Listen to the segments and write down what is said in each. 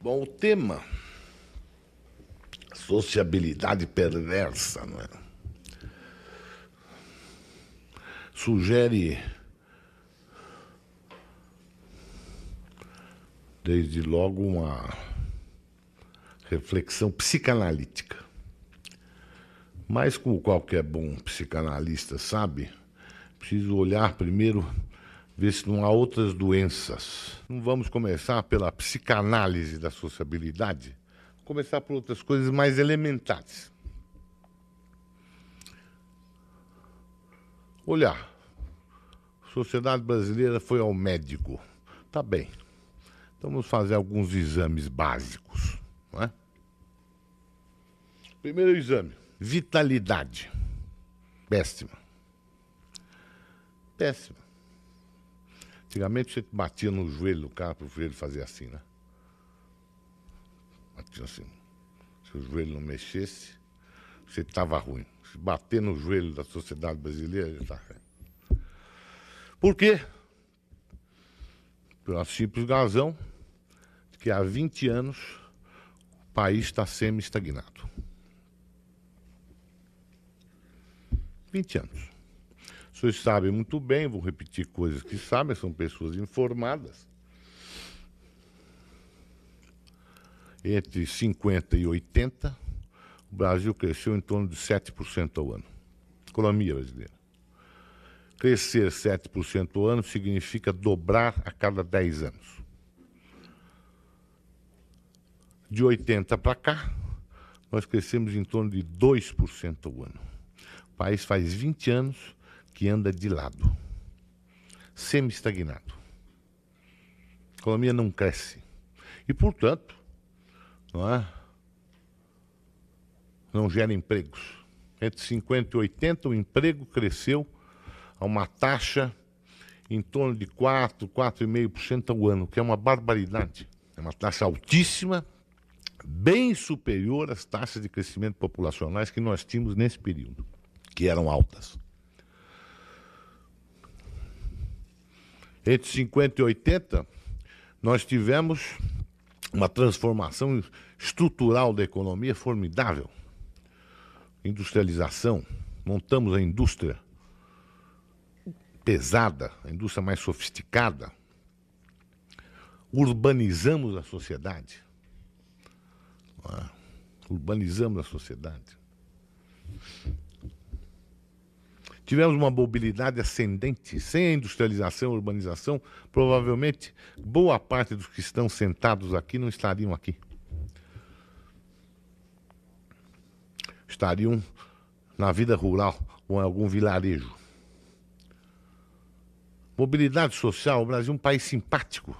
Bom, o tema sociabilidade perversa, não é? Sugere, desde logo, uma reflexão psicanalítica. Mas, como qualquer bom psicanalista sabe, preciso olhar primeiro, ver se não há outras doenças. Não vamos começar pela psicanálise da sociabilidade, vamos começar por outras coisas mais elementares. Olhar. A sociedade brasileira foi ao médico. Tá bem. Então vamos fazer alguns exames básicos, não é? Primeiro exame, vitalidade. Péssima. Péssima. Antigamente você batia no joelho do cara para o joelho fazer assim, né? Batia assim. Se o joelho não mexesse, você estava ruim. Se bater no joelho da sociedade brasileira, ele está ruim. Por quê? Pela simples razão de que há 20 anos o país está semi-estagnado. 20 anos. Os senhores sabem muito bem, vou repetir coisas que sabem, são pessoas informadas. Entre 50 e 80, o Brasil cresceu em torno de 7% ao ano. Economia brasileira. Crescer 7% ao ano significa dobrar a cada 10 anos. De 80 para cá, nós crescemos em torno de 2% ao ano. O país faz 20 anos que anda de lado, semi-estagnado. A economia não cresce. E, portanto, não gera empregos. Entre 50 e 80, o emprego cresceu a uma taxa em torno de 4,5% ao ano, que é uma barbaridade. É uma taxa altíssima, bem superior às taxas de crescimento populacionais que nós tínhamos nesse período, que eram altas. Entre 50 e 80, nós tivemos uma transformação estrutural da economia formidável. Industrialização, montamos a indústria pesada, a indústria mais sofisticada, urbanizamos a sociedade. Urbanizamos a sociedade. Tivemos uma mobilidade ascendente. Sem a industrialização e urbanização, provavelmente boa parte dos que estão sentados aqui não estariam aqui. Estariam na vida rural ou em algum vilarejo. Mobilidade social, o Brasil é um país simpático,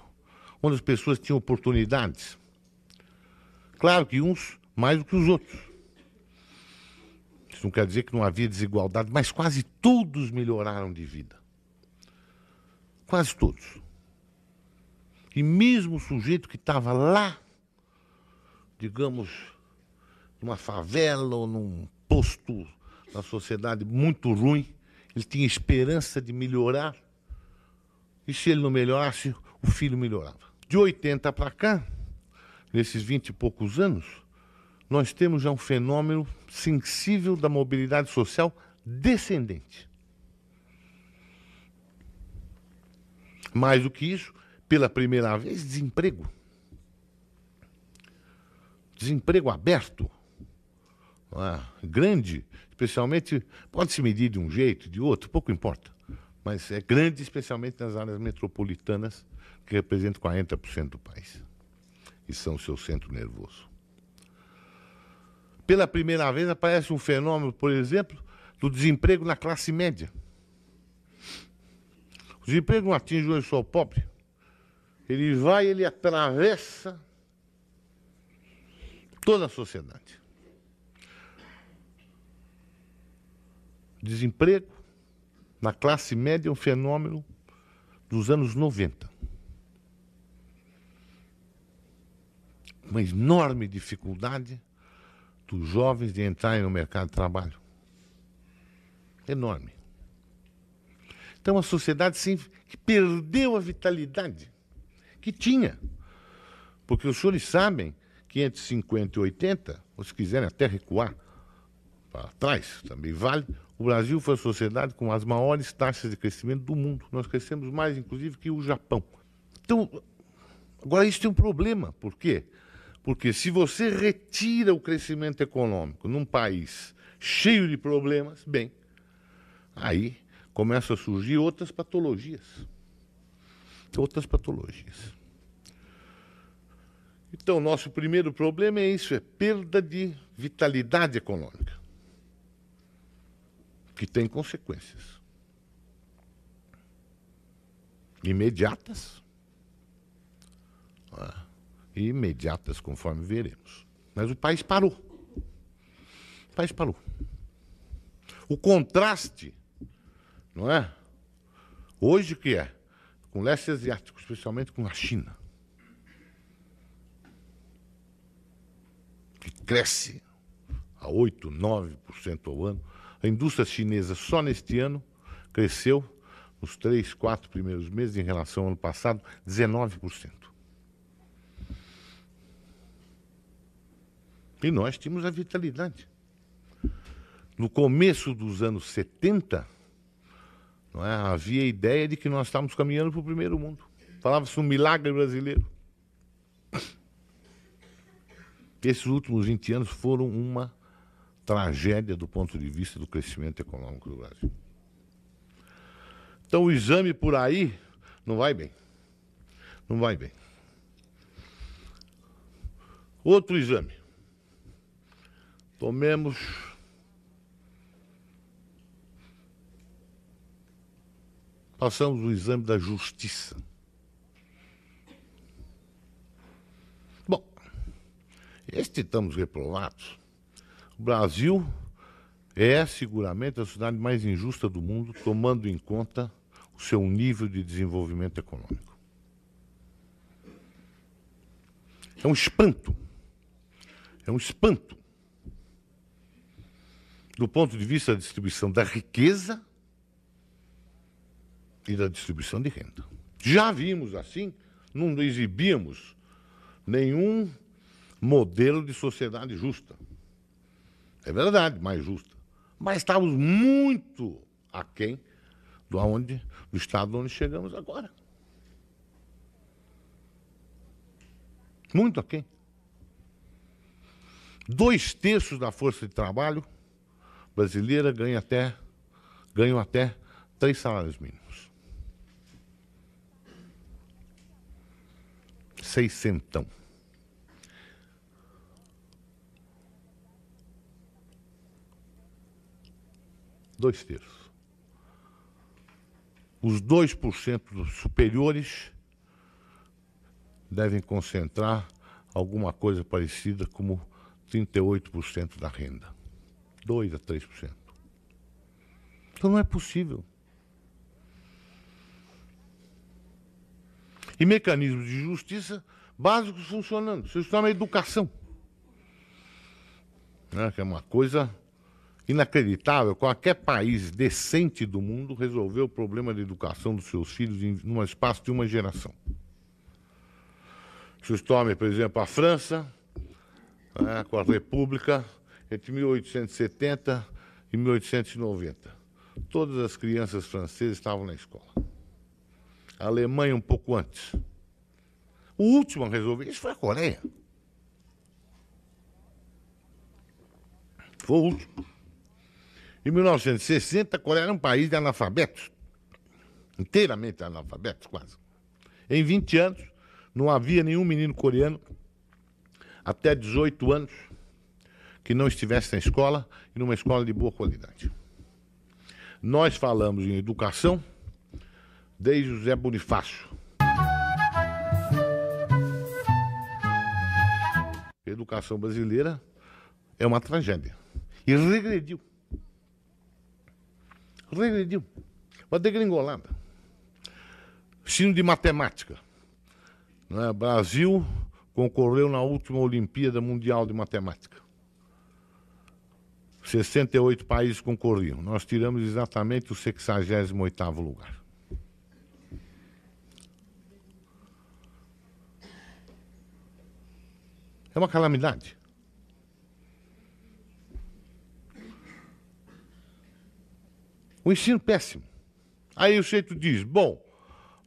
onde as pessoas tinham oportunidades. Claro que uns mais do que os outros. Isso não quer dizer que não havia desigualdade, mas quase todos melhoraram de vida. Quase todos. E mesmo o sujeito que estava lá, digamos, numa favela ou num posto da sociedade muito ruim, ele tinha esperança de melhorar. E se ele não melhorasse, o filho melhorava. De 80 para cá, nesses 20 e poucos anos, nós temos já um fenômeno sensível da mobilidade social descendente. Mais do que isso, pela primeira vez, desemprego. Desemprego aberto. Grande, especialmente, pode se medir de um jeito, de outro, pouco importa. Mas é grande, especialmente nas áreas metropolitanas, que representam 40% do país. E são o seu centro nervoso. Pela primeira vez aparece um fenômeno, por exemplo, do desemprego na classe média. O desemprego não atinge hoje só o pobre. Ele atravessa toda a sociedade. Desemprego na classe média é um fenômeno dos anos 90. Uma enorme dificuldade dos jovens de entrarem no mercado de trabalho. Enorme. Então, uma sociedade sim, que perdeu a vitalidade que tinha. Porque os senhores sabem que entre 50 e 80, ou se quiserem até recuar para trás, também vale, o Brasil foi a sociedade com as maiores taxas de crescimento do mundo. Nós crescemos mais, inclusive, que o Japão. Então, agora isso tem um problema. Por quê? Porque se você retira o crescimento econômico num país cheio de problemas, bem, aí começam a surgir outras patologias. Outras patologias. Então, nosso primeiro problema é isso, é perda de vitalidade econômica, que tem consequências imediatas, e imediatas, conforme veremos. Mas o país parou. O país parou. O contraste, não é? Hoje o que é? Com o leste asiático, especialmente com a China, que cresce a 8%, 9% ao ano. A indústria chinesa só neste ano cresceu, nos 3, 4 primeiros meses, em relação ao ano passado, 19%. E nós tínhamos a vitalidade. No começo dos anos 70, não é, havia a ideia de que nós estávamos caminhando para o primeiro mundo. Falava-se um milagre brasileiro. Esses últimos 20 anos foram uma tragédia do ponto de vista do crescimento econômico do Brasil. Então o exame por aí não vai bem. Não vai bem. Outro exame. Passamos o exame da justiça. Bom, estamos reprovados. O Brasil é seguramente a sociedade mais injusta do mundo, tomando em conta o seu nível de desenvolvimento econômico. É um espanto. É um espanto. Do ponto de vista da distribuição da riqueza e da distribuição de renda. Já vimos assim, não exibíamos nenhum modelo de sociedade justa. É verdade, mais justa. Mas estávamos muito aquém do estado onde chegamos agora. Muito aquém. 2/3 da força de trabalho brasileira ganham até 3 salários mínimos. 600. Dois terços. Os 2% superiores devem concentrar alguma coisa parecida como 38% da renda. 2 a 3%. Então não é possível. E mecanismos de justiça básicos funcionando. Isso está na educação. Né? Que é uma coisa inacreditável. Qualquer país decente do mundo resolveu o problema da educação dos seus filhos em um espaço de uma geração. Vocês tomem, por exemplo, a França, né, com a República, entre 1870 e 1890. Todas as crianças francesas estavam na escola. A Alemanha um pouco antes. O último a resolver isso foi a Coreia. Foi o último. Em 1960, a Coreia era um país de analfabetos. Inteiramente analfabetos, quase. Em 20 anos, não havia nenhum menino coreano até 18 anos que não estivesse na escola e numa escola de boa qualidade. Nós falamos em educação desde José Bonifácio. A educação brasileira é uma tragédia. E regrediu. Regrediu. Uma degringolada. Ensino de matemática. Né? Brasil concorreu na última Olimpíada Mundial de Matemática. 68 países concorriam. Nós tiramos exatamente o 68º lugar. É uma calamidade. O ensino péssimo. Aí o sujeito diz, bom,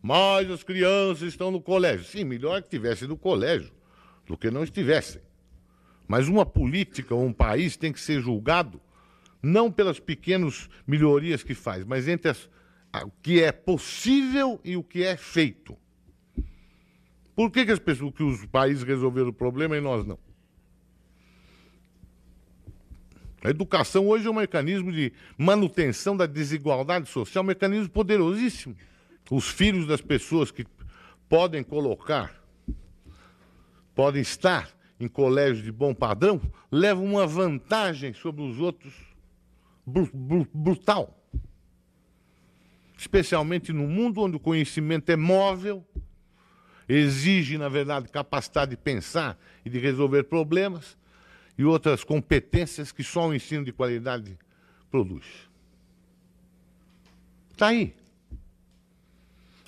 mas as crianças estão no colégio. Sim, melhor que estivessem no colégio do que não estivessem. Mas uma política ou um país tem que ser julgado não pelas pequenas melhorias que faz, mas entre o que é possível e o que é feito. Por que os países resolveram o problema e nós não? A educação hoje é um mecanismo de manutenção da desigualdade social, um mecanismo poderosíssimo. Os filhos das pessoas que podem estar em colégios de bom padrão, levam uma vantagem sobre os outros brutal. Especialmente no mundo onde o conhecimento é móvel, exige, na verdade, capacidade de pensar e de resolver problemas e outras competências que só o ensino de qualidade produz. Está aí.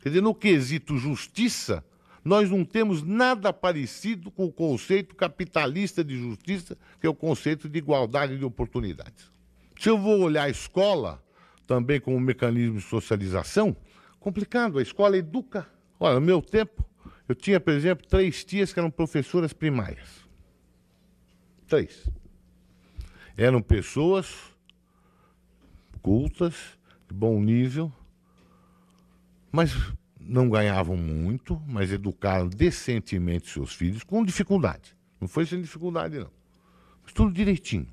Quer dizer, no quesito justiça, nós não temos nada parecido com o conceito capitalista de justiça, que é o conceito de igualdade de oportunidades. Se eu vou olhar a escola também como um mecanismo de socialização, complicado, a escola educa. Olha, no meu tempo, eu tinha, por exemplo, 3 tias que eram professoras primárias. 3. Eram pessoas cultas, de bom nível, mas não ganhavam muito, mas educaram decentemente seus filhos com dificuldade. Não foi sem dificuldade, não. Mas tudo direitinho.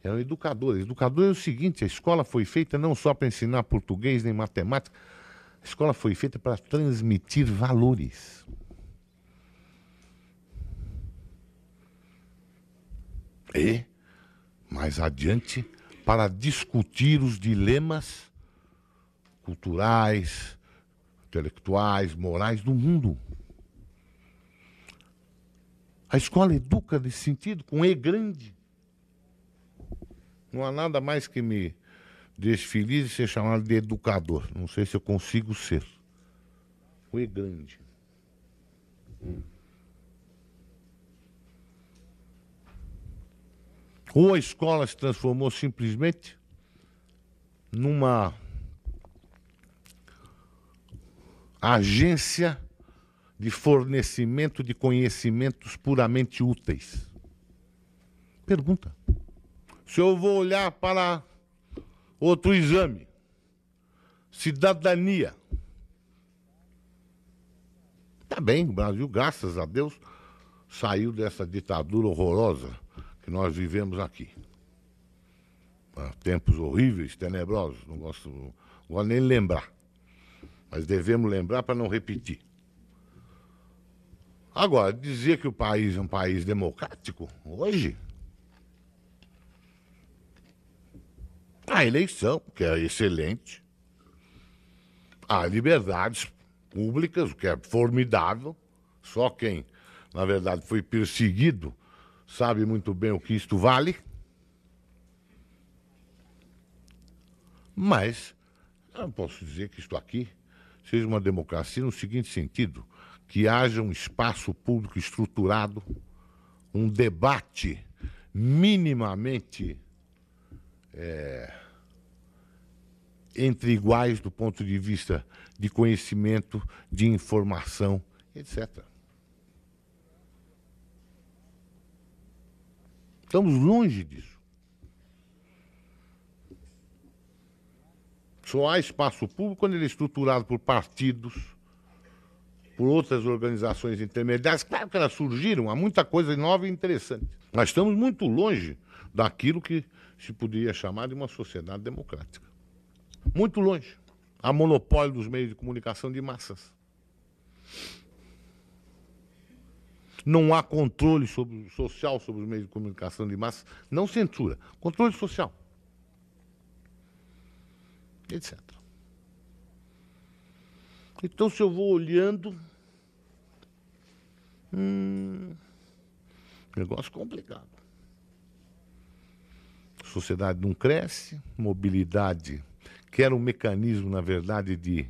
Eram educadores. Educador é o seguinte, a escola foi feita não só para ensinar português nem matemática, a escola foi feita para transmitir valores. E, mais adiante, para discutir os dilemas culturais, intelectuais, morais do mundo. A escola educa nesse sentido, com E grande. Não há nada mais que me deixe feliz de ser chamado de educador. Não sei se eu consigo ser. O E grande. Ou a escola se transformou simplesmente numa agência de fornecimento de conhecimentos puramente úteis. Pergunta. Se eu vou olhar para outro exame, cidadania. Está bem, o Brasil, graças a Deus, saiu dessa ditadura horrorosa que nós vivemos aqui. Tempos horríveis, tenebrosos, não gosto nem lembrar. Mas devemos lembrar para não repetir. Agora, dizer que o país é um país democrático, hoje, a eleição, que é excelente, há liberdades públicas, o que é formidável, só quem, na verdade, foi perseguido sabe muito bem o que isto vale, mas eu não posso dizer que isto aqui seja uma democracia no seguinte sentido, que haja um espaço público estruturado, um debate minimamente entre iguais do ponto de vista de conhecimento, de informação, etc. Estamos longe disso. Só há espaço público quando ele é estruturado por partidos, por outras organizações intermediárias. Claro que elas surgiram, há muita coisa nova e interessante. Mas estamos muito longe daquilo que se poderia chamar de uma sociedade democrática. Muito longe. Há monopólio dos meios de comunicação de massas. Não há controle social sobre os meios de comunicação de massas, não censura, controle social, etc. Então, se eu vou olhando, negócio complicado. A sociedade não cresce, mobilidade, que era um mecanismo, na verdade, de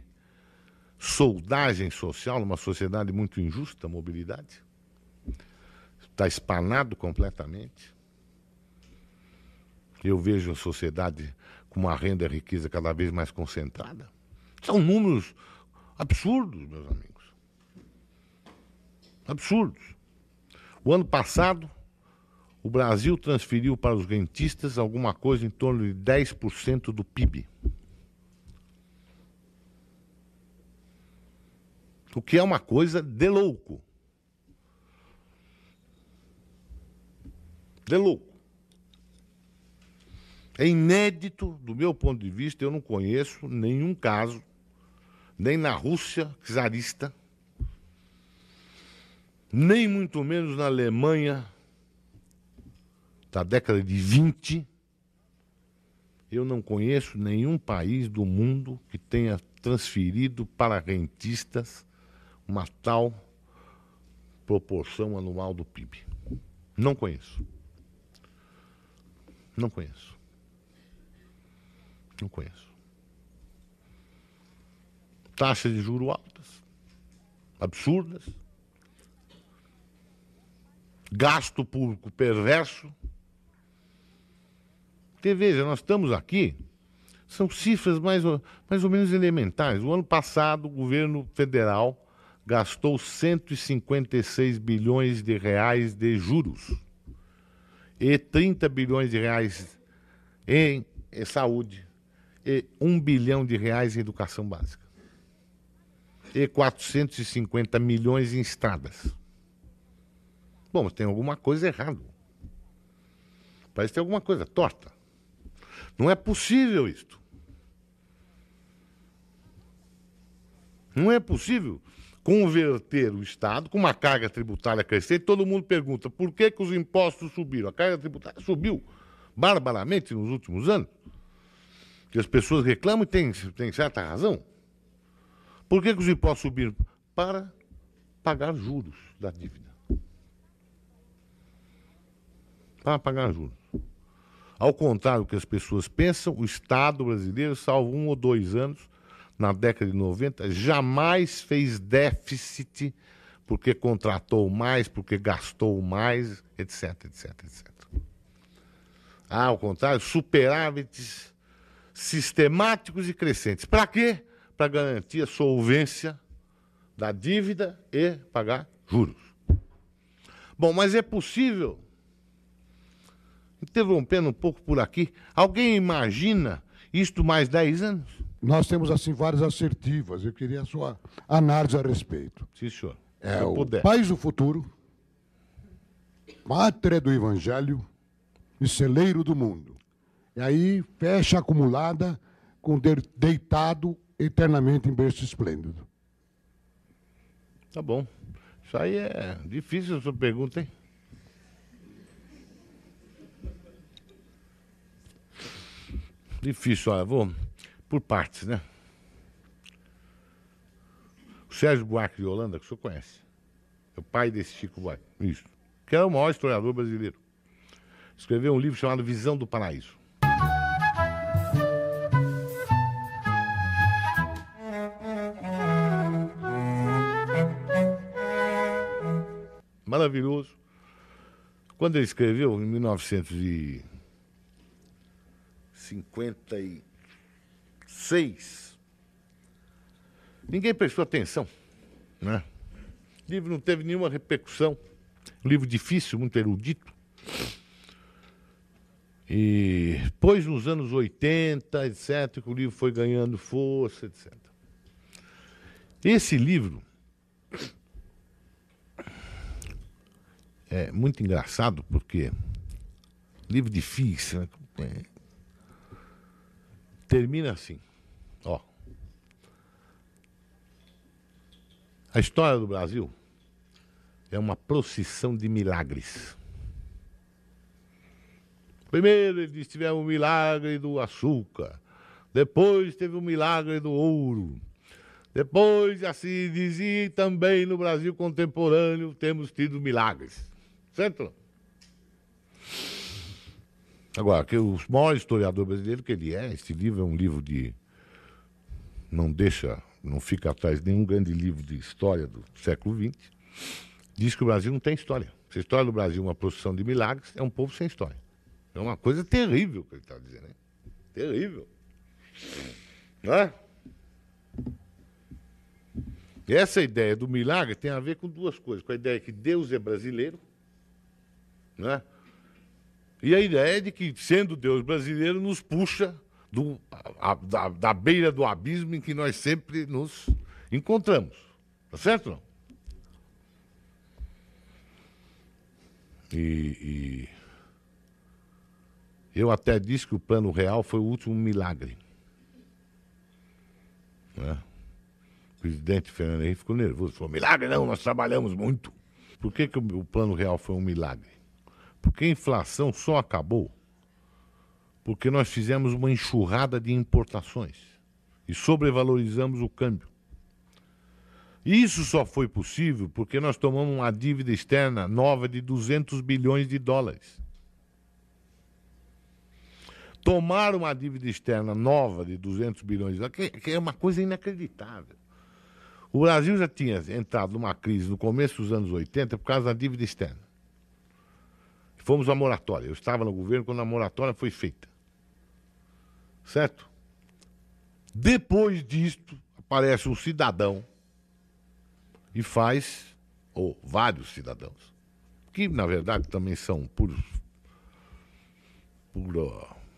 soldagem social, numa sociedade muito injusta, a mobilidade, está espanado completamente. Eu vejo a sociedade com uma renda e riqueza cada vez mais concentrada. São números absurdos, meus amigos. Absurdos. O ano passado, o Brasil transferiu para os rentistas alguma coisa em torno de 10% do PIB. O que é uma coisa de louco. De louco. É inédito, do meu ponto de vista, eu não conheço nenhum caso, nem na Rússia czarista, nem muito menos na Alemanha da década de 20. Eu não conheço nenhum país do mundo que tenha transferido para rentistas uma tal proporção anual do PIB. Não conheço. Não conheço. Não conheço. Taxas de juros altas, absurdas, gasto público perverso. Porque, veja, nós estamos aqui, são cifras mais ou menos elementares. O ano passado, o governo federal gastou 156 bilhões de reais de juros e 30 bilhões de reais em saúde e 1 bilhão de reais em educação básica e 450 milhões em estradas. Bom, mas tem alguma coisa errada. Parece que tem alguma coisa torta. Não é possível isto. Não é possível converter o Estado com uma carga tributária crescente. Todo mundo pergunta por que os impostos subiram. A carga tributária subiu barbaramente nos últimos anos. Que as pessoas reclamam e tem certa razão. Por que os impostos subiram? Para pagar juros da dívida. Para pagar juros. Ao contrário do que as pessoas pensam, o Estado brasileiro, salvo 1 ou 2 anos, na década de 90, jamais fez déficit porque contratou mais, porque gastou mais, etc, etc, etc. Ao contrário, superávites sistemáticos e crescentes. Para quê? Para garantir a solvência da dívida e pagar juros. Bom, mas é possível, interrompendo um pouco por aqui, alguém imagina isto mais 10 anos? Nós temos, assim, várias assertivas. Eu queria a sua análise a respeito. Sim, senhor. É o país do futuro, pátria do evangelho e celeiro do mundo. E aí fecha acumulada com deitado eternamente em berço esplêndido. Tá bom. Isso aí é difícil a sua pergunta, hein? Difícil, olha, vou por partes, né? O Sérgio Buarque de Holanda, que o senhor conhece, é o pai desse Chico Buarque, isso, que é o maior historiador brasileiro. Escreveu um livro chamado Visão do Paraíso. Maravilhoso. Quando ele escreveu, em 1956, ninguém prestou atenção, né? O livro não teve nenhuma repercussão. Um livro difícil, muito erudito. E depois, nos anos 80, etc., que o livro foi ganhando força, etc. Esse livro é muito engraçado, porque livro difícil, né? Termina assim, ó. A história do Brasil é uma procissão de milagres. Primeiro ele diz que tivemos o milagre do açúcar, depois teve o milagre do ouro, depois, assim dizia, também no Brasil contemporâneo temos tido milagres. Certo? Agora, que o maior historiador brasileiro que ele é, este livro é um livro de... não fica atrás de nenhum grande livro de história do século XX. diz que o Brasil não tem história. Se a história do Brasil é uma procissão de milagres, é um povo sem história. É uma coisa terrível que ele está dizendo, né? Terrível. Não é? E essa ideia do milagre tem a ver com duas coisas. Com a ideia que Deus é brasileiro, né? E a ideia de que, sendo Deus brasileiro, nos puxa da beira do abismo em que nós sempre nos encontramos. Tá certo, não? E eu até disse que o Plano Real foi o último milagre. Né? O presidente Fernando Henrique ficou nervoso. Falou, milagre não, nós trabalhamos muito. Por que o Plano Real foi um milagre? Porque a inflação só acabou porque nós fizemos uma enxurrada de importações e sobrevalorizamos o câmbio. E isso só foi possível porque nós tomamos uma dívida externa nova de 200 bilhões de dólares. Tomar uma dívida externa nova de 200 bilhões de dólares, que é uma coisa inacreditável. O Brasil já tinha entrado numa crise no começo dos anos 80 por causa da dívida externa. Fomos à moratória. Eu estava no governo quando a moratória foi feita. Certo? Depois disto, aparece um cidadão e faz, ou vários cidadãos, que na verdade também são pura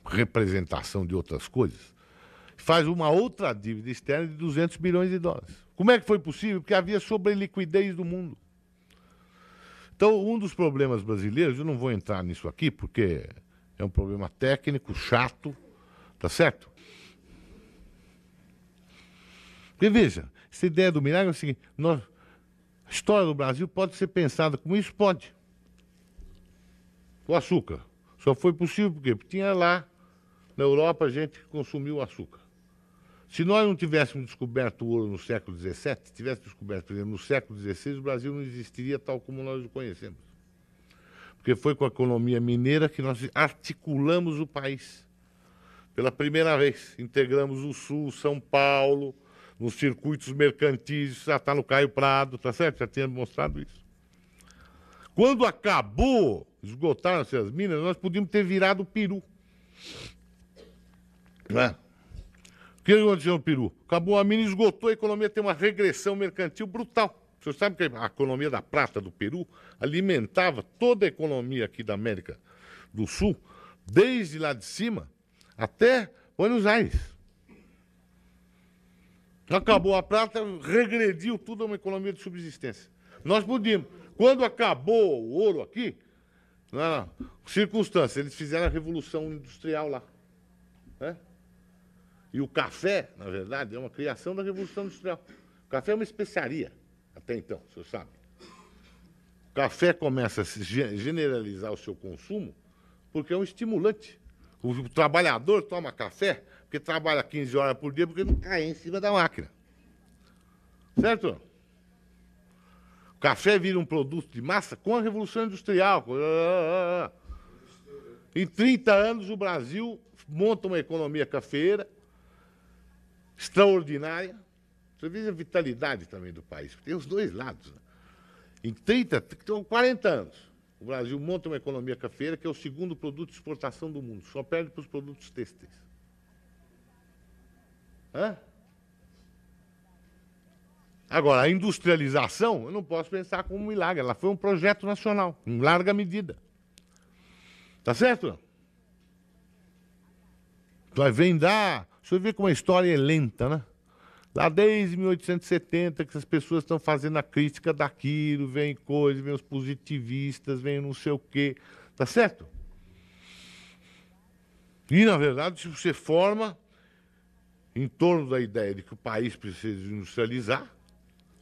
representação de outras coisas, faz uma outra dívida externa de 200 bilhões de dólares. Como é que foi possível? Porque havia sobreliquidez do mundo. Então, um dos problemas brasileiros, eu não vou entrar nisso aqui, porque é um problema técnico, chato, tá certo? Porque, veja, essa ideia do milagre é o seguinte, a história do Brasil pode ser pensada como isso? Pode. O açúcar. Só foi possível por quê? Porque tinha lá, na Europa, gente que consumiu açúcar. Se nós não tivéssemos descoberto o ouro no século XVII, tivéssemos descoberto, por exemplo, no século XVI, o Brasil não existiria tal como nós o conhecemos. Porque foi com a economia mineira que nós articulamos o país. Pela primeira vez, integramos o Sul, São Paulo, nos circuitos mercantis, já está no Caio Prado, tá certo? Já tinha mostrado isso. Quando acabou, esgotaram-se as minas, nós podíamos ter virado o Peru. Não é? O que aconteceu no Peru? Acabou a mina, esgotou, a economia tem uma regressão mercantil brutal. O senhor sabe que a economia da prata do Peru alimentava toda a economia aqui da América do Sul, desde lá de cima até Buenos Aires. Acabou a prata, regrediu tudo a uma economia de subsistência. Nós podíamos. Quando acabou o ouro aqui, circunstância, eles fizeram a Revolução Industrial lá. Né? E o café, na verdade, é uma criação da Revolução Industrial. O café é uma especiaria, até então, o senhor sabe. O café começa a se generalizar o seu consumo porque é um estimulante. O trabalhador toma café porque trabalha 15 horas por dia porque não cai em cima da máquina. Certo? O café vira um produto de massa com a Revolução Industrial. Em 30 anos, o Brasil monta uma economia cafeeira extraordinária. Você vê a vitalidade também do país. Tem os dois lados. Né? Em 40 anos, o Brasil monta uma economia cafeeira que é o segundo produto de exportação do mundo. Só perde para os produtos têxteis. Hã? Agora, a industrialização, eu não posso pensar como um milagre. Ela foi um projeto nacional, em larga medida. Tá certo? Então, vem dar... O senhor vê como a história é lenta, né? Lá desde 1870 que as pessoas estão fazendo a crítica daquilo, vem coisa, vem os positivistas, vem não sei o quê. Tá certo? E, na verdade, se você forma, em torno da ideia de que o país precisa industrializar,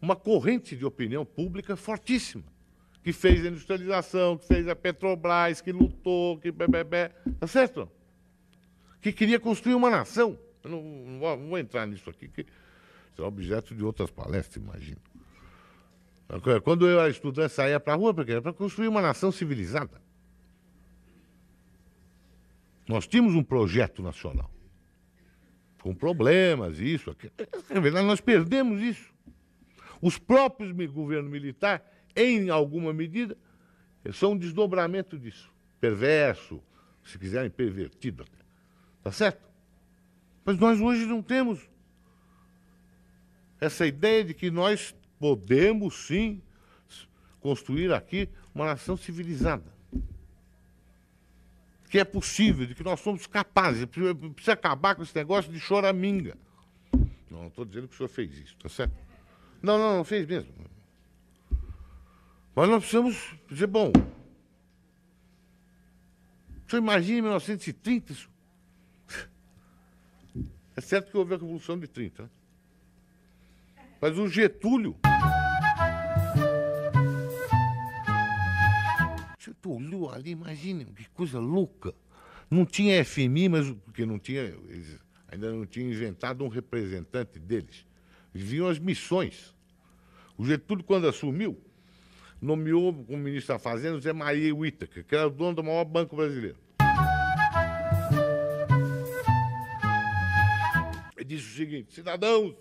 uma corrente de opinião pública fortíssima, que fez a industrialização, que fez a Petrobras, que lutou, que bebê, tá certo? Que queria construir uma nação. Eu não vou entrar nisso aqui, que isso é objeto de outras palestras, imagino. Quando eu era estudante, saía para a rua, porque era para construir uma nação civilizada. Nós tínhamos um projeto nacional, com problemas, isso, aquilo. Na verdade, nós perdemos isso. Os próprios governos militares em alguma medida, são um desdobramento disso. Perverso, se quiserem, pervertido até. Tá certo? Mas nós hoje não temos essa ideia de que nós podemos, sim, construir aqui uma nação civilizada. Que é possível, de que nós somos capazes. Precisa acabar com esse negócio de choraminga. Não estou dizendo que o senhor fez isso, tá certo? Não fez mesmo. Mas nós precisamos dizer, bom, o senhor imagina em 1930 isso? É certo que houve a Revolução de 30, né? Mas o Getúlio olhou ali, imagina, que coisa louca. Não tinha FMI, mas porque não tinha, ainda não tinha inventado um representante deles. Viam as missões. O Getúlio, quando assumiu, nomeou como ministro da Fazenda o Zé Maria Whittaker, que era o dono do maior banco brasileiro. Ele disse o seguinte: cidadãos,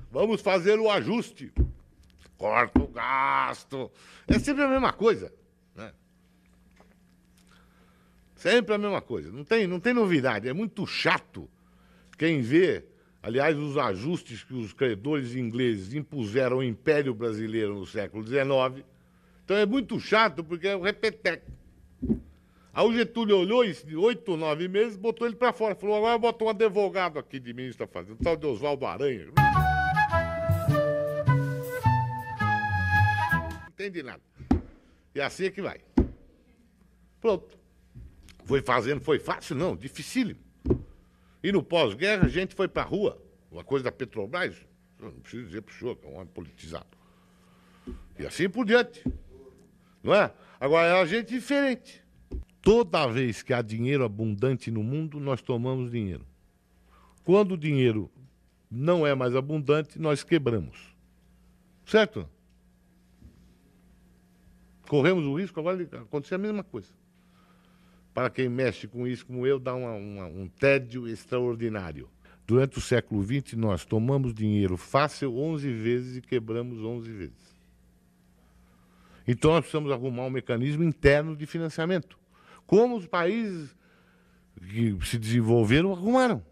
vamos fazer o ajuste. Corta o gasto. É sempre a mesma coisa, né? Sempre a mesma coisa. Não tem novidade. É muito chato quem vê, aliás, os ajustes que os credores ingleses impuseram ao Império Brasileiro no século XIX. Então é muito chato porque é o repeteco. Aí o Getúlio olhou e, em 8 ou 9 meses, botou ele para fora. Falou, agora botou um advogado aqui de ministro da Fazenda, o tal de Oswaldo Aranha. Não entende nada. E assim é que vai. Pronto. Foi fazendo, foi fácil? Não, dificílimo. E no pós-guerra, a gente foi para a rua. Uma coisa da Petrobras, não preciso dizer para o senhor, que é um homem politizado. E assim por diante. Não é? Agora, é a gente diferente. Toda vez que há dinheiro abundante no mundo, nós tomamos dinheiro. Quando o dinheiro não é mais abundante, nós quebramos. Certo? Corremos o risco agora de acontecer a mesma coisa. Para quem mexe com isso, como eu, dá um tédio extraordinário. Durante o século XX, nós tomamos dinheiro fácil 11 vezes e quebramos 11 vezes. Então, nós precisamos arrumar um mecanismo interno de financiamento. Como os países que se desenvolveram arrumaram.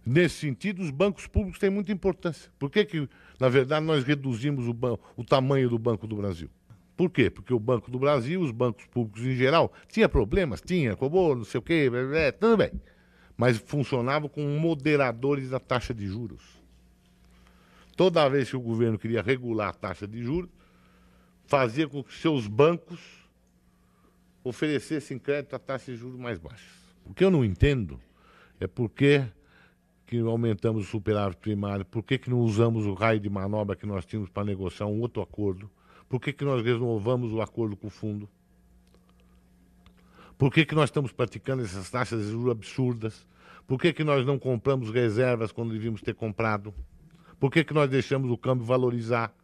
Nesse sentido, os bancos públicos têm muita importância. Por que, na verdade, nós reduzimos o tamanho do Banco do Brasil? Por quê? Porque o Banco do Brasil, os bancos públicos em geral, tinha problemas, roubou, não sei o quê, tudo bem. Mas funcionavam como moderadores da taxa de juros. Toda vez que o governo queria regular a taxa de juros, fazia com que seus bancos oferecessem crédito a taxas de juros mais baixas. O que eu não entendo é por que aumentamos o superávit primário, por que não usamos o raio de manobra que nós tínhamos para negociar um outro acordo, por que nós renovamos o acordo com o fundo, por que nós estamos praticando essas taxas de juros absurdas, por que nós não compramos reservas quando devíamos ter comprado, por que nós deixamos o câmbio valorizar.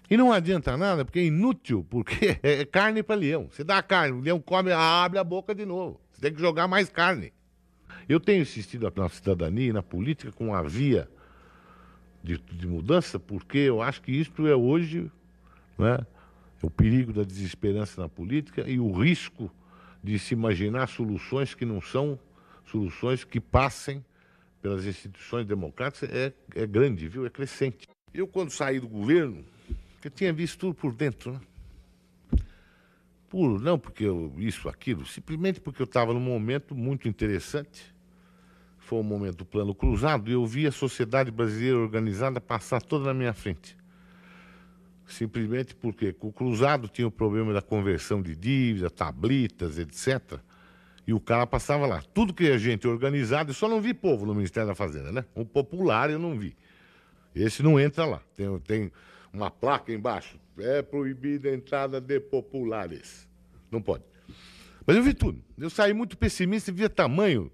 E não adianta nada, porque é inútil, porque é carne para leão. Você dá a carne, o leão come, abre a boca de novo. Você tem que jogar mais carne. Eu tenho insistido na cidadania e na política com a via de mudança, porque eu acho que isto é hoje, né, o perigo da desesperança na política e o risco de se imaginar soluções que não são soluções que passem pelas instituições democráticas é grande, viu? É crescente. Eu, quando saí do governo, eu tinha visto tudo por dentro, né? Não porque aquilo, simplesmente porque eu estava num momento muito interessante. Foi um momento do Plano Cruzado e eu vi a sociedade brasileira organizada passar toda na minha frente. Simplesmente porque o Cruzado tinha o problema da conversão de dívida, tablitas, etc. E o cara passava lá. Tudo que é gente organizada, eu só não vi povo no Ministério da Fazenda, né? O popular eu não vi. Esse não entra lá. Tem uma placa embaixo. É proibida a entrada de populares. Não pode. Mas eu vi tudo. Eu saí muito pessimista e via tamanho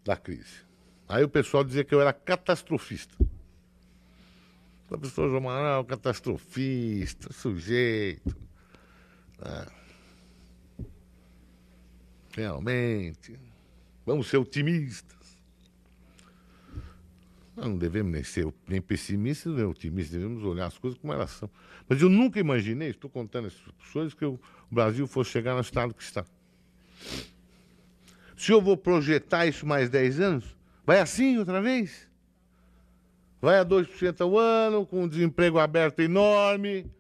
da crise. Aí o pessoal dizia que eu era catastrofista. O professor João Amaral, catastrofista, sujeito. Realmente, vamos ser otimistas. Nós não devemos nem ser nem pessimistas nem otimistas, devemos olhar as coisas como elas são. Mas eu nunca imaginei, estou contando essas coisas, que o Brasil fosse chegar no estado que está. Se eu vou projetar isso mais 10 anos, vai assim outra vez? Vai a 2% ao ano, com um desemprego aberto enorme,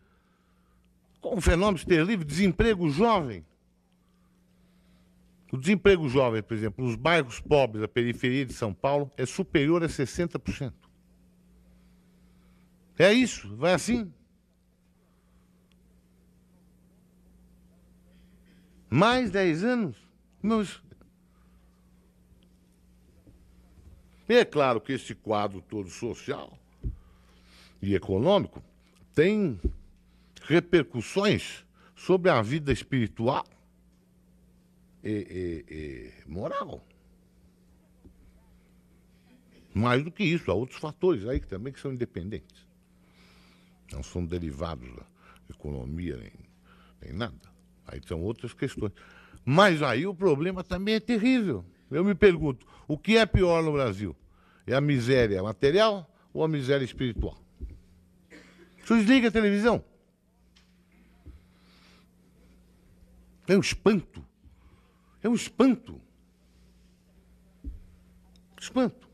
com um fenômeno terrível, desemprego jovem. O desemprego jovem, por exemplo, nos bairros pobres da periferia de São Paulo, é superior a 60%. É isso, vai assim. Mais 10 anos? E é claro que esse quadro todo social e econômico tem repercussões sobre a vida espiritual e moral. Mais do que isso, há outros fatores aí que também são independentes. Não são derivados da economia nem nada. Aí são outras questões. Mas aí o problema também é terrível. Eu me pergunto, o que é pior no Brasil? É a miséria material ou a miséria espiritual? O senhor desliga a televisão. É um espanto. É um espanto. Espanto.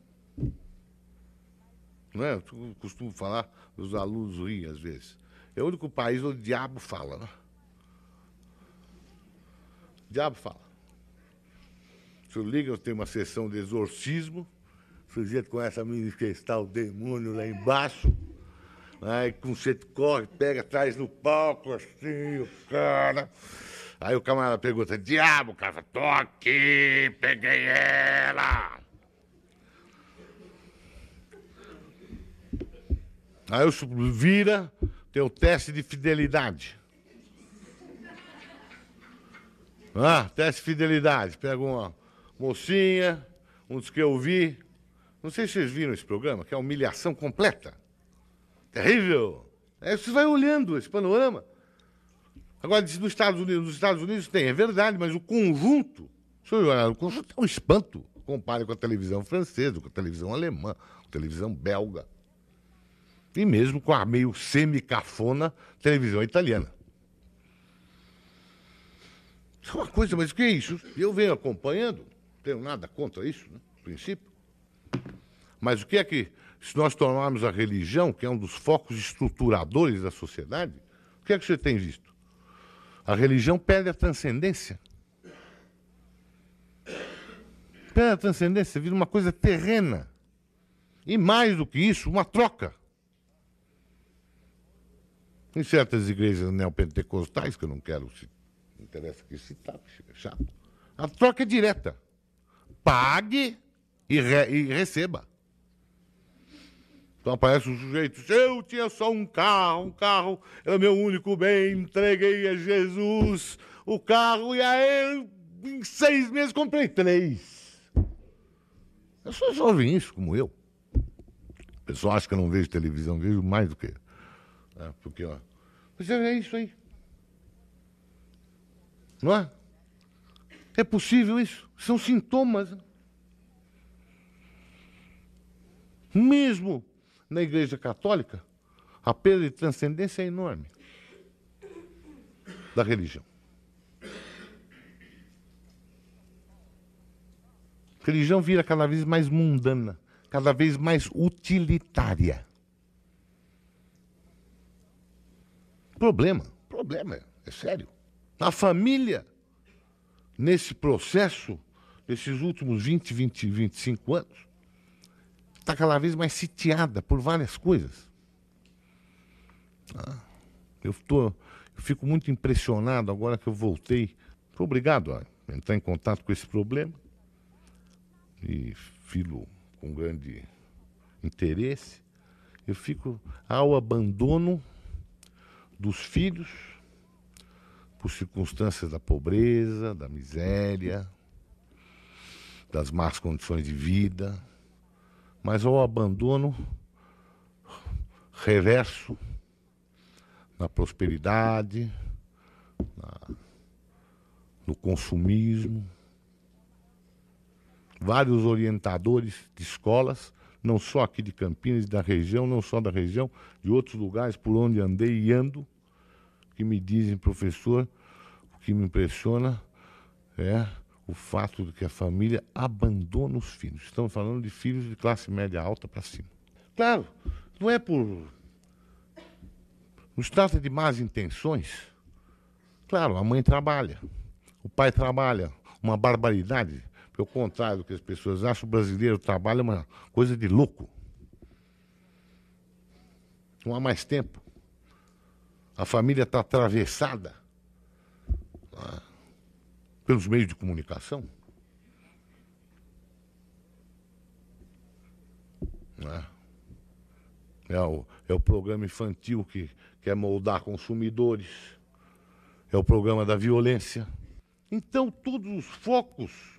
Não é? Eu costumo falar, os alunos riem às vezes. É o único país onde o diabo fala, né? O diabo fala. O senhor liga, tem uma sessão de exorcismo, o sujeito começa a manifestar o demônio lá embaixo, aí com você corre, pega, traz no palco, assim, o cara. Aí o camarada pergunta, diabo, cara, tô aqui, peguei ela. Aí o vira, tem o teste de fidelidade. Teste de fidelidade. Pega uma mocinha, um dos que eu vi. Não sei se vocês viram esse programa, que é a humilhação completa. Terrível. Aí você vai olhando esse panorama. Agora, nos Estados Unidos tem, é verdade, mas o conjunto, se eu olhar, o conjunto é um espanto. Compare com a televisão francesa, com a televisão alemã, com a televisão belga. E mesmo com a meio semi-cafona televisão italiana. Isso é uma coisa, mas o que é isso? Eu venho acompanhando, não tenho nada contra isso, né, no princípio. Mas o que é que, se nós tomarmos a religião, que é um dos focos estruturadores da sociedade, o que é que você tem visto? A religião perde a transcendência. Perde a transcendência, vira uma coisa terrena. E mais do que isso, uma troca. Em certas igrejas neopentecostais, que eu não quero, não interessa aqui citar, é chato, a troca é direta. Pague e receba. Então aparece um sujeito, eu tinha só um carro era o meu único bem, entreguei a Jesus o carro e aí em 6 meses comprei 3. As pessoas ouvem isso como eu. O pessoal acha que eu não vejo televisão, vejo mais do que. Porque, ó, mas é isso aí. Não é? É possível isso? São sintomas. Mesmo na Igreja Católica, a perda de transcendência é enorme da religião. A religião vira cada vez mais mundana, cada vez mais utilitária. Problema é sério. A família, nesse processo, nesses últimos 25 anos, está cada vez mais sitiada por várias coisas. Eu fico muito impressionado agora que eu voltei. Fui obrigado a entrar em contato com esse problema e filo com grande interesse. Eu fico ao abandono dos filhos por circunstâncias da pobreza, da miséria, das más condições de vida, mas ao abandono reverso na prosperidade, no consumismo. Vários orientadores de escolas não só aqui de Campinas, da região, não só da região, de outros lugares por onde andei e ando, que me dizem, professor, o que me impressiona é o fato de que a família abandona os filhos. Estamos falando de filhos de classe média alta para cima. Claro, não é por... Não se trata de más intenções. Claro, a mãe trabalha, o pai trabalha, uma barbaridade. Pelo contrário do que as pessoas acham, o brasileiro trabalha uma coisa de louco. Não há mais tempo. A família está atravessada pelos meios de comunicação. É o programa infantil que quer moldar consumidores. É o programa da violência. Então, todos os focos...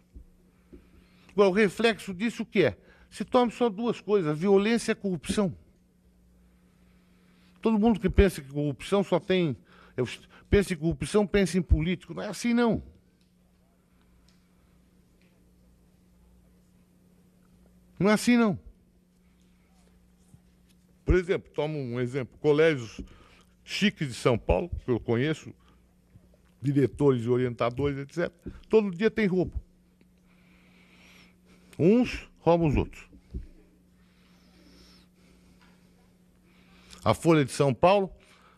Agora, o reflexo disso o que é? Se tome só duas coisas, violência e corrupção. Todo mundo que pensa que corrupção só tem... Pensa em corrupção, pensa em político. Não é assim, não. Não é assim, não. Por exemplo, tomo um exemplo. Colégios chiques de São Paulo, que eu conheço, diretores e orientadores, etc. Todo dia tem roubo. Uns roubam os outros. A Folha de São Paulo,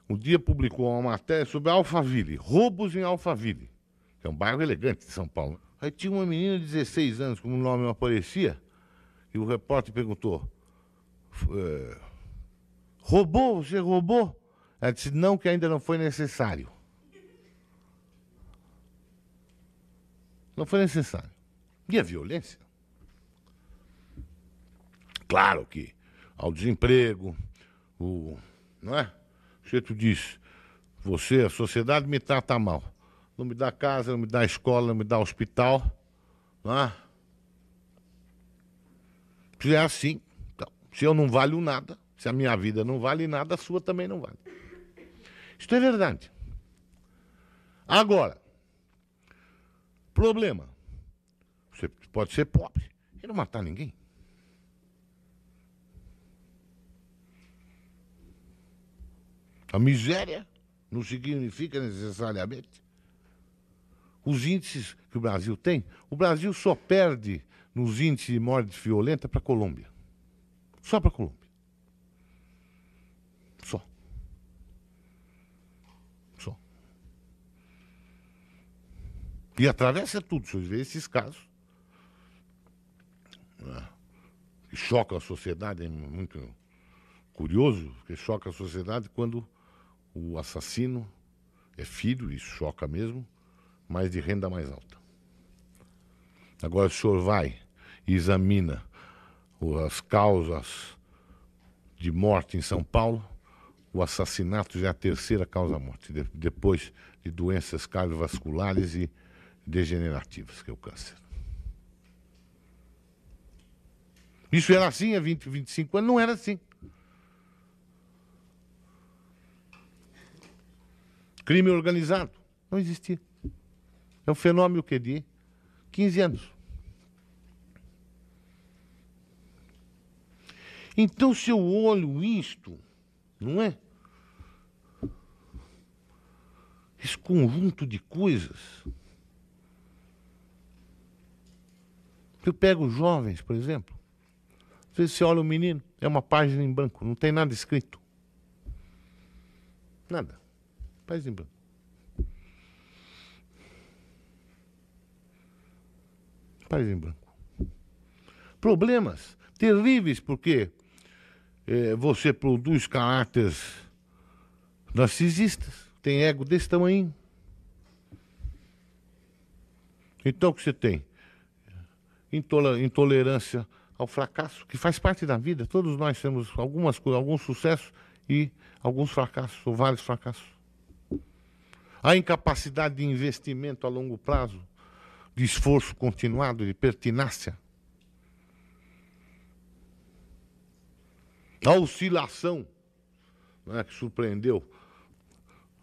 um dia publicou uma matéria sobre Alphaville, roubos em Alphaville, que é um bairro elegante de São Paulo. Aí tinha uma menina de 16 anos, como o nome não aparecia, e o repórter perguntou, roubou? Você roubou? Ela disse, não, que ainda não foi necessário. Não foi necessário. E a violência? Claro que ao desemprego, não é? O sujeito diz, a sociedade me trata mal. Não me dá casa, não me dá escola, não me dá hospital. Não é? Se é assim, então, se eu não valho nada, se a minha vida não vale nada, a sua também não vale. Isso é verdade. Agora, problema. Você pode ser pobre e não matar ninguém. A miséria não significa necessariamente os índices que o Brasil tem. O Brasil só perde nos índices de morte violenta para a Colômbia. Só para a Colômbia. Só. Só. E atravessa tudo. Você vê esses casos. Que chocam a sociedade. É muito curioso, que choca a sociedade quando o assassino é filho, isso choca mesmo, mas de renda mais alta. Agora, se o senhor vai e examina as causas de morte em São Paulo, o assassinato já é a terceira causa-morte, depois de doenças cardiovasculares e degenerativas, que é o câncer. Isso era assim há 20, 25 anos? Não era assim. Crime organizado não existia. É um fenômeno que de 15 anos. Então, se eu olho isto, não é? Esse conjunto de coisas. Eu pego os jovens, por exemplo. Às vezes você olha o menino, é uma página em branco, não tem nada escrito. Nada. Página em branco. Página em branco. Problemas terríveis, porque você produz caráteres narcisistas, tem ego desse tamanho. Então o que você tem? Intolerância ao fracasso, que faz parte da vida. Todos nós temos algumas coisas, alguns sucessos e alguns fracassos, ou vários fracassos. A incapacidade de investimento a longo prazo, de esforço continuado, de pertinácia. A oscilação, não é, que surpreendeu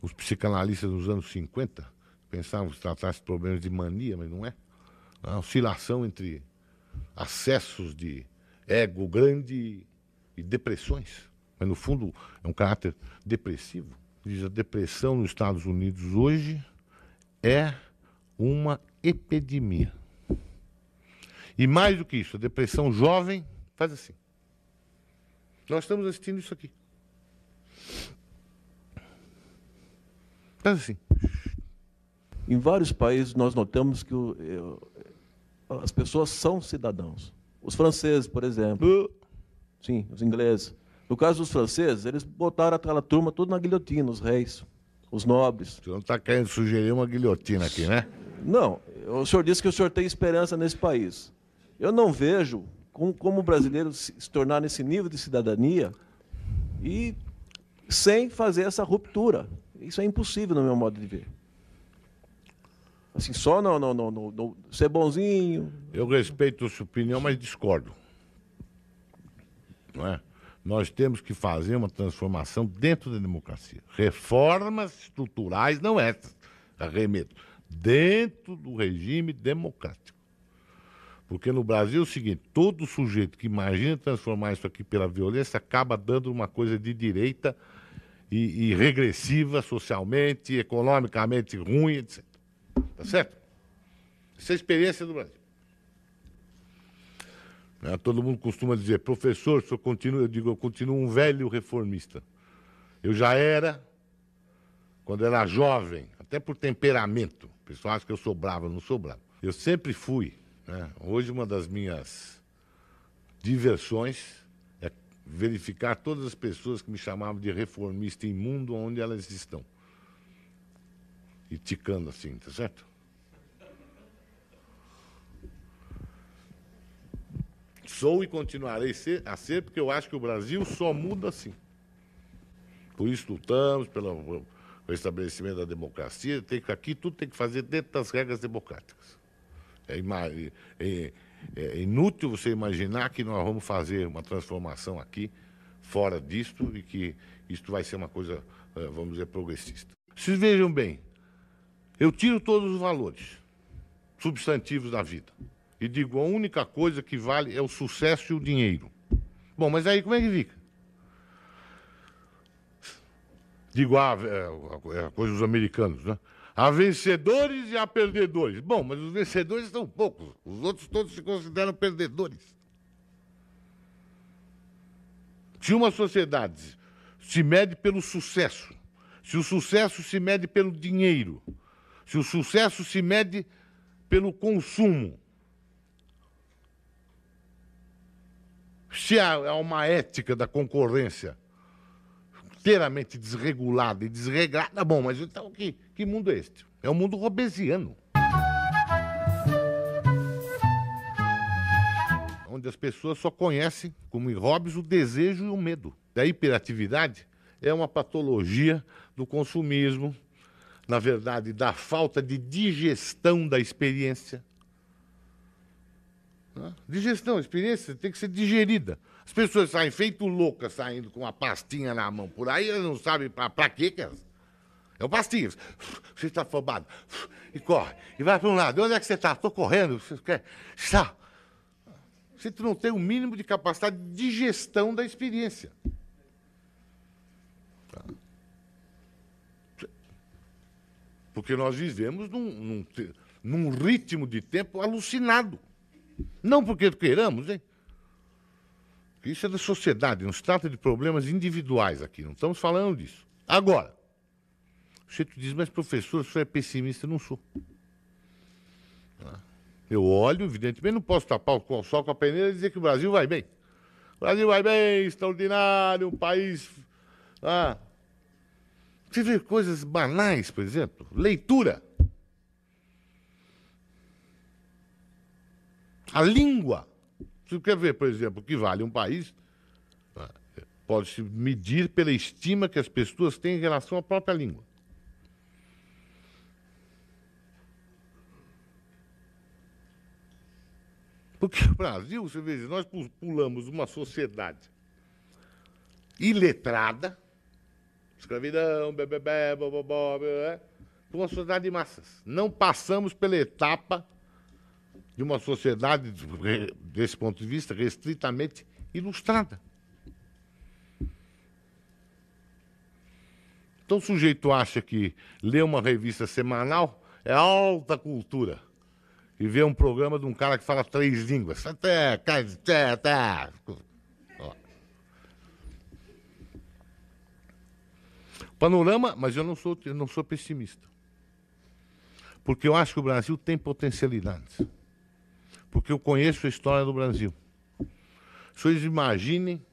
os psicanalistas dos anos 50, pensavam que tratasse de problemas de mania, mas não é. A oscilação entre acessos de ego grande e depressões. Mas, no fundo, é um caráter depressivo. Diz, a depressão nos Estados Unidos hoje é uma epidemia. E mais do que isso, a depressão jovem faz assim. Nós estamos assistindo isso aqui. Faz assim. Em vários países nós notamos que as pessoas são cidadãos. Os franceses, por exemplo. Sim, os ingleses. No caso dos franceses, eles botaram aquela turma toda na guilhotina, os reis, os nobres. O senhor não está querendo sugerir uma guilhotina aqui, né? Não, o senhor disse que o senhor tem esperança nesse país. Eu não vejo como o brasileiro se tornar nesse nível de cidadania e sem fazer essa ruptura. Isso é impossível no meu modo de ver. Assim, só no ser bonzinho. Eu respeito a sua opinião, mas discordo. Não é? Nós temos que fazer uma transformação dentro da democracia. Reformas estruturais, não essas, arremedo, dentro do regime democrático. Porque no Brasil é o seguinte, todo sujeito que imagina transformar isso aqui pela violência acaba dando uma coisa de direita e regressiva socialmente, economicamente ruim, etc. Tá certo? Essa é a experiência do Brasil. Todo mundo costuma dizer, professor, eu continuo um velho reformista. Eu já era, quando era jovem, até por temperamento. O pessoal acha que eu sou bravo, eu não sou bravo. Eu sempre fui. Né? Hoje, uma das minhas diversões é verificar todas as pessoas que me chamavam de reformista imundo, onde elas estão. E ticando assim, tá certo? Sou e continuarei a ser, porque eu acho que o Brasil só muda assim. Por isso lutamos pelo estabelecimento da democracia. Aqui tudo tem que fazer dentro das regras democráticas. É inútil você imaginar que nós vamos fazer uma transformação aqui, fora disto, e que isto vai ser uma coisa, vamos dizer, progressista. Vocês vejam bem, eu tiro todos os valores substantivos da vida. E digo, a única coisa que vale é o sucesso e o dinheiro. Bom, mas aí como é que fica? Digo, é a coisa dos americanos, né? Há vencedores e há perdedores. Bom, mas os vencedores são poucos. Os outros todos se consideram perdedores. Se uma sociedade se mede pelo sucesso, se o sucesso se mede pelo dinheiro, se o sucesso se mede pelo consumo, se há uma ética da concorrência inteiramente desregulada e desregrada, bom, mas então que mundo é este? É um mundo robesiano. Onde as pessoas só conhecem, como em Hobbes, o desejo e o medo. A hiperatividade é uma patologia do consumismo, na verdade, da falta de digestão da experiência. Digestão, experiência tem que ser digerida. As pessoas saem feito loucas, saindo com uma pastinha na mão por aí, elas não sabem para quê que elas... É o pastinha. Você está afobado. E corre. E vai para um lado. Onde é que você está? Estou correndo. Você quer... Está. Você não tem o mínimo de capacidade de digestão da experiência. Porque nós vivemos num ritmo de tempo alucinado. Não porque queiramos, hein? Porque isso é da sociedade, não se trata de problemas individuais aqui, não estamos falando disso. Agora, o sujeito diz, mas professor, o senhor é pessimista? Eu não sou. Eu olho, evidentemente, não posso tapar o sol com a peneira e dizer que o Brasil vai bem. O Brasil vai bem, extraordinário, um país... Você vê coisas banais, por exemplo, leitura. A língua. Você quer ver, por exemplo, o que vale um país? Pode-se medir pela estima que as pessoas têm em relação à própria língua. Porque o Brasil, você vê, nós pulamos uma sociedade iletrada, escravidão, bebê, bobobó, para uma sociedade de massas. Não passamos pela etapa de uma sociedade, desse ponto de vista, restritamente ilustrada. Então o sujeito acha que ler uma revista semanal é alta cultura. E ver um programa de um cara que fala 3 línguas. Panorama, mas eu não sou pessimista. Porque eu acho que o Brasil tem potencialidades. Porque eu conheço a história do Brasil. Vocês imaginem,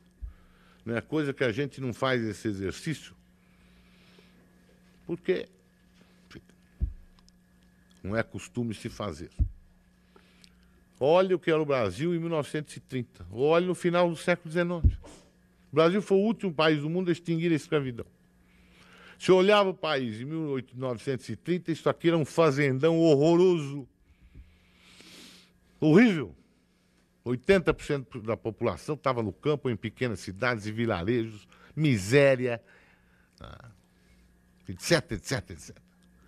né, coisa que a gente não faz esse exercício, porque não é costume se fazer. Olha o que era o Brasil em 1930. Olha no final do século XIX. O Brasil foi o último país do mundo a extinguir a escravidão. Se eu olhava o país em 1930, isso aqui era um fazendão horroroso. Horrível. 80% da população estava no campo, em pequenas cidades e vilarejos, miséria, etc, etc, etc.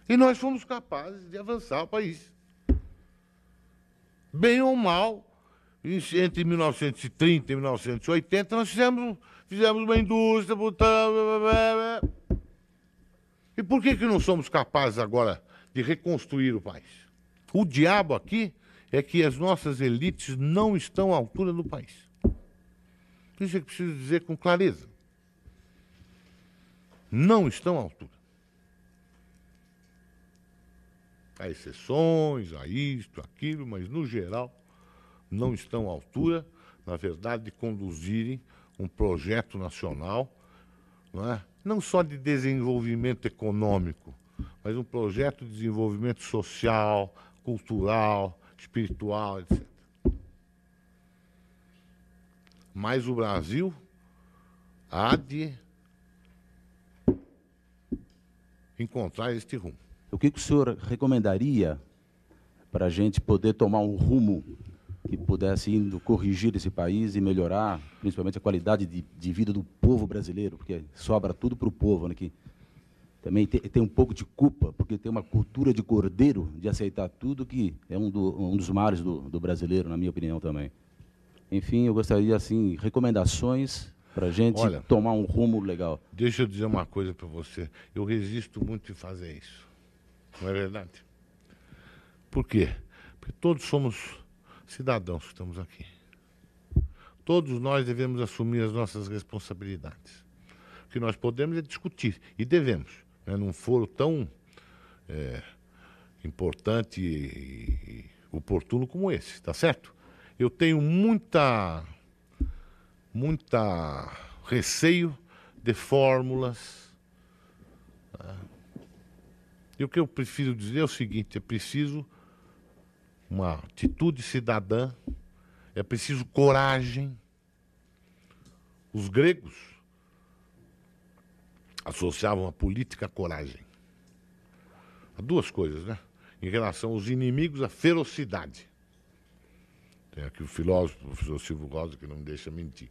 E nós fomos capazes de avançar o país. Bem ou mal, entre 1930 e 1980, nós fizemos uma indústria, e por que não somos capazes agora de reconstruir o país? O diabo aqui é que as nossas elites não estão à altura do país. Isso é que preciso dizer com clareza. Não estão à altura. Há exceções, há isto, aquilo, mas, no geral, não estão à altura, na verdade, de conduzirem um projeto nacional, não é? Não só de desenvolvimento econômico, mas um projeto de desenvolvimento social, cultural, espiritual, etc. Mas o Brasil há de encontrar este rumo. O que o senhor recomendaria para a gente poder tomar um rumo que pudesse indo corrigir esse país e melhorar, principalmente, a qualidade de vida do povo brasileiro? Porque sobra tudo para o povo, né, que também tem um pouco de culpa, porque tem uma cultura de cordeiro, de aceitar tudo, que é um dos males do brasileiro, na minha opinião também. Enfim, eu gostaria, assim, recomendações para a gente tomar um rumo legal. Deixa eu dizer uma coisa para você. Eu resisto muito em fazer isso. Não é verdade? Por quê? Porque todos somos cidadãos que estamos aqui. Todos nós devemos assumir as nossas responsabilidades. O que nós podemos é discutir, e devemos, né, num foro tão importante e oportuno como esse, tá certo? Eu tenho muita receio de fórmulas. E o que eu prefiro dizer é o seguinte: é preciso uma atitude cidadã, é preciso coragem. Os gregos associavam a política à coragem. Há duas coisas, né? Em relação aos inimigos, a ferocidade. Tem aqui o filósofo, o professor Silvio Rosa, que não me deixa mentir.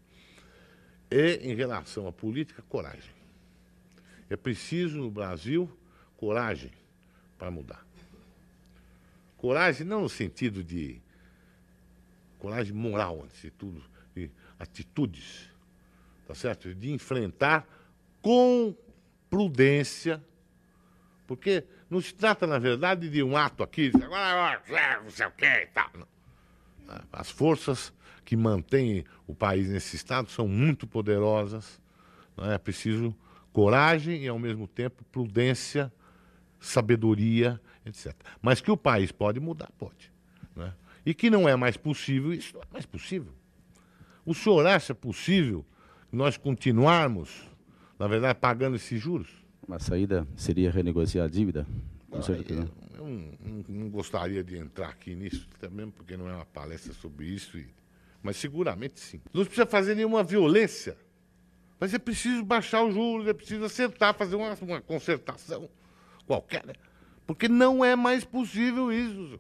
E, em relação à política, coragem. É preciso, no Brasil, coragem para mudar. Coragem não no sentido de coragem moral, antes de tudo, de atitudes, tá certo? De enfrentar com prudência, porque não se trata, na verdade, de um ato aqui, agora não sei o que e tal. Não. As forças que mantêm o país nesse estado são muito poderosas, não é preciso coragem e, ao mesmo tempo, prudência, sabedoria, etc. Mas que o país pode mudar, pode. Né? E que não é mais possível, isso não é mais possível. O senhor acha possível nós continuarmos, na verdade, pagando esses juros? Uma saída seria renegociar a dívida? Eu não gostaria de entrar aqui nisso, também porque não é uma palestra sobre isso, mas seguramente sim. Não precisa fazer nenhuma violência, mas é preciso baixar os juros, é preciso acertar, fazer uma concertação qualquer, né? Porque não é mais possível isso.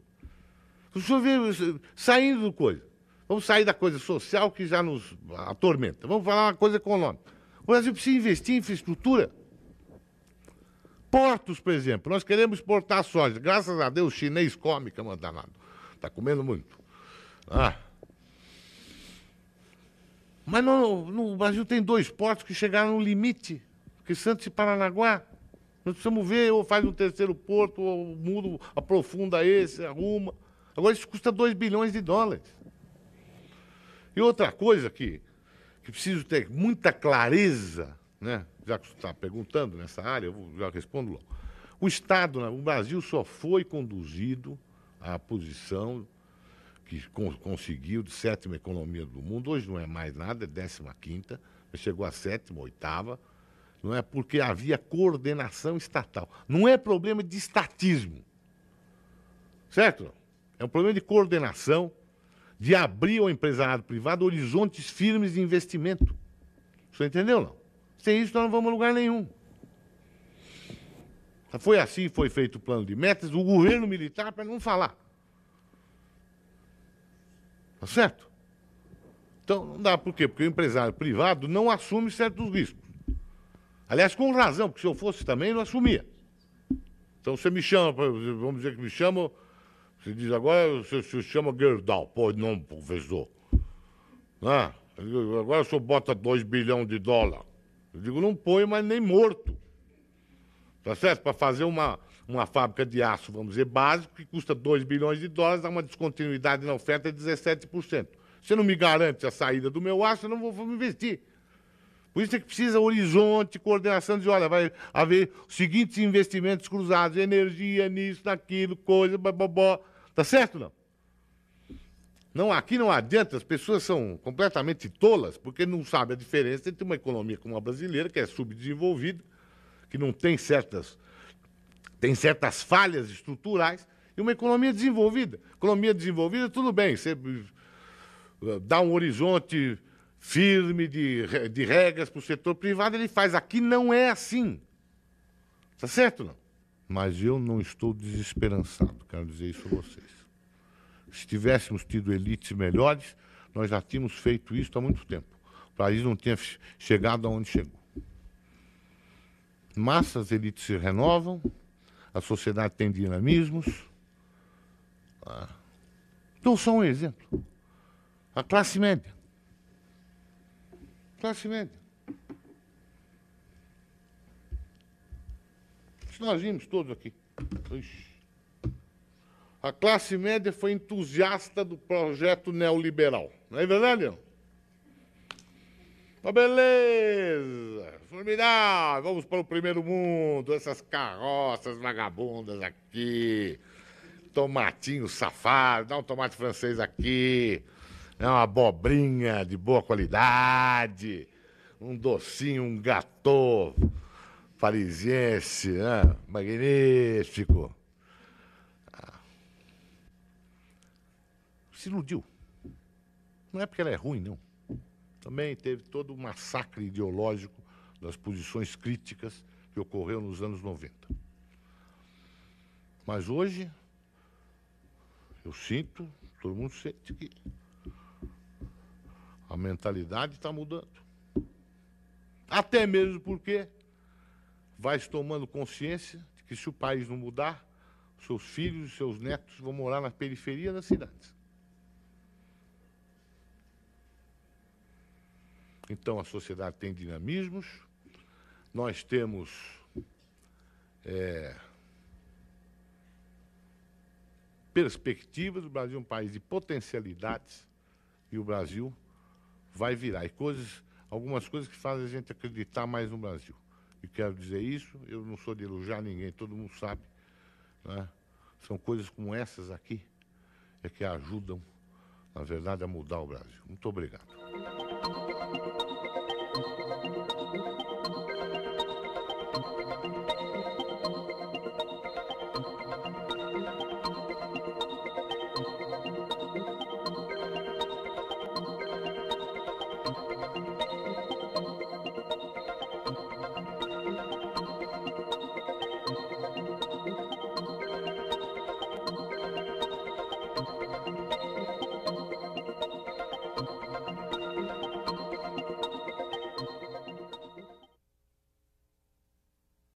O senhor vê, saindo do coisa, vamos sair da coisa social que já nos atormenta, vamos falar uma coisa econômica. O Brasil precisa investir em infraestrutura. Portos, por exemplo, nós queremos exportar soja. Graças a Deus, o chinês come, que é danado. Está comendo muito. Ah. Mas no Brasil tem 2 portos que chegaram no limite, que Santos e Paranaguá. Nós precisamos ver, ou faz um 3º porto, ou muda, aprofunda esse, arruma. Agora isso custa 2 bilhões de dólares. E outra coisa que preciso ter muita clareza, né? Já que você está perguntando nessa área, eu já respondo logo. O Estado, o Brasil só foi conduzido à posição que conseguiu de 7ª economia do mundo. Hoje não é mais nada, é 15ª, mas chegou a 7ª, 8ª. Não é porque havia coordenação estatal. Não é problema de estatismo. Certo? É um problema de coordenação, de abrir ao empresariado privado horizontes firmes de investimento. Você entendeu, não? Sem isso, nós não vamos a lugar nenhum. Foi assim, foi feito o plano de metas, o governo militar, para não falar. Tá certo? Então, não dá. Por quê? Porque o empresário privado não assume certos riscos. Aliás, com razão, porque se eu fosse também, não assumia. Então, você me chama, vamos dizer que me chama, você diz agora, você se chama Gerdau. Pô, não, professor. Ah, agora o senhor bota 2 bilhões de dólares. Eu digo, não põe, mas nem morto. Tá certo? Para fazer uma fábrica de aço, vamos dizer, básico, que custa 2 bilhões de dólares, dá uma descontinuidade na oferta de 17%. Você não me garante a saída do meu aço, eu não vou investir. Por isso é que precisa horizonte, coordenação, dizer, olha, vai haver os seguintes investimentos cruzados, energia, nisso, naquilo, coisa, bababó. Tá certo, não? Não, aqui não adianta, as pessoas são completamente tolas, porque não sabem a diferença entre uma economia como a brasileira, que é subdesenvolvida, que não tem certas falhas estruturais, e uma economia desenvolvida. Economia desenvolvida, tudo bem, você dá um horizonte firme de regras para o setor privado, ele faz. Aqui não é assim. Tá certo, não? Mas eu não estou desesperançado, quero dizer isso a vocês. Se tivéssemos tido elites melhores, nós já tínhamos feito isso há muito tempo. O país não tinha chegado aonde chegou. Mas as elites se renovam, a sociedade tem dinamismos. Então, só um exemplo. A classe média. Classe média. Nós vimos todos aqui. Ixi. A classe média foi entusiasta do projeto neoliberal. Não é verdade, não? Beleza, formidável, vamos para o primeiro mundo, essas carroças vagabundas aqui, tomatinho safado, dá um tomate francês aqui, uma abobrinha de boa qualidade, um docinho, um gâteau parisiense, né? Magnífico. Se iludiu. Não é porque ela é ruim, não. Também teve todo um massacre ideológico das posições críticas que ocorreu nos anos 90. Mas hoje, eu sinto, todo mundo sente que a mentalidade está mudando. Até mesmo porque vai se tomando consciência de que se o país não mudar, seus filhos e seus netos vão morar na periferia das cidades. Então, a sociedade tem dinamismos, nós temos perspectivas, o Brasil é um país de potencialidades e o Brasil vai virar. E algumas coisas que fazem a gente acreditar mais no Brasil. E quero dizer isso, eu não sou de elogiar ninguém, todo mundo sabe, né? São coisas como essas aqui que ajudam, na verdade, a mudar o Brasil. Muito obrigado.